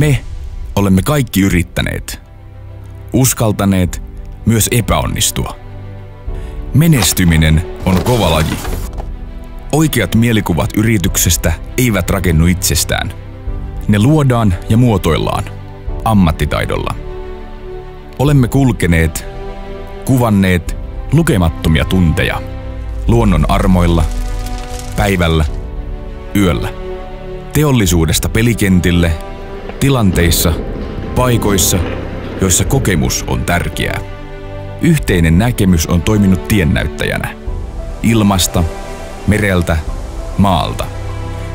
Me olemme kaikki yrittäneet, uskaltaneet myös epäonnistua. Menestyminen on kova laji. Oikeat mielikuvat yrityksestä eivät rakennu itsestään. Ne luodaan ja muotoillaan ammattitaidolla. Olemme kulkeneet, kuvanneet lukemattomia tunteja luonnon armoilla, päivällä, yöllä. Teollisuudesta pelikentille, tilanteissa, paikoissa, joissa kokemus on tärkeää. Yhteinen näkemys on toiminut tiennäyttäjänä. Ilmasta, mereltä, maalta.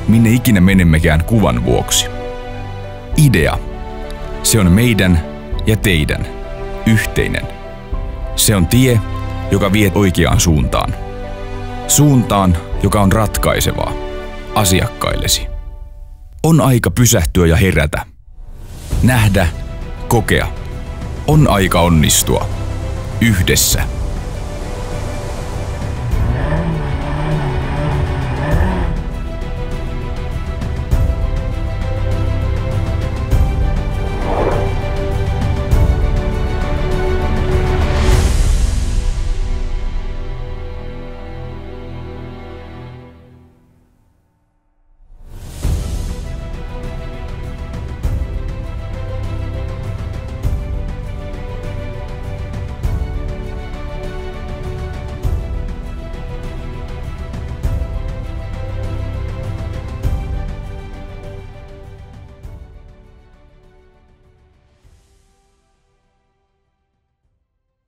Minne ikinä menemmekään kuvan vuoksi. Idea. Se on meidän ja teidän. Yhteinen. Se on tie, joka vie oikeaan suuntaan. Suuntaan, joka on ratkaisevaa asiakkaillesi. On aika pysähtyä ja herätä. Nähdä, kokea. On aika onnistua. Yhdessä.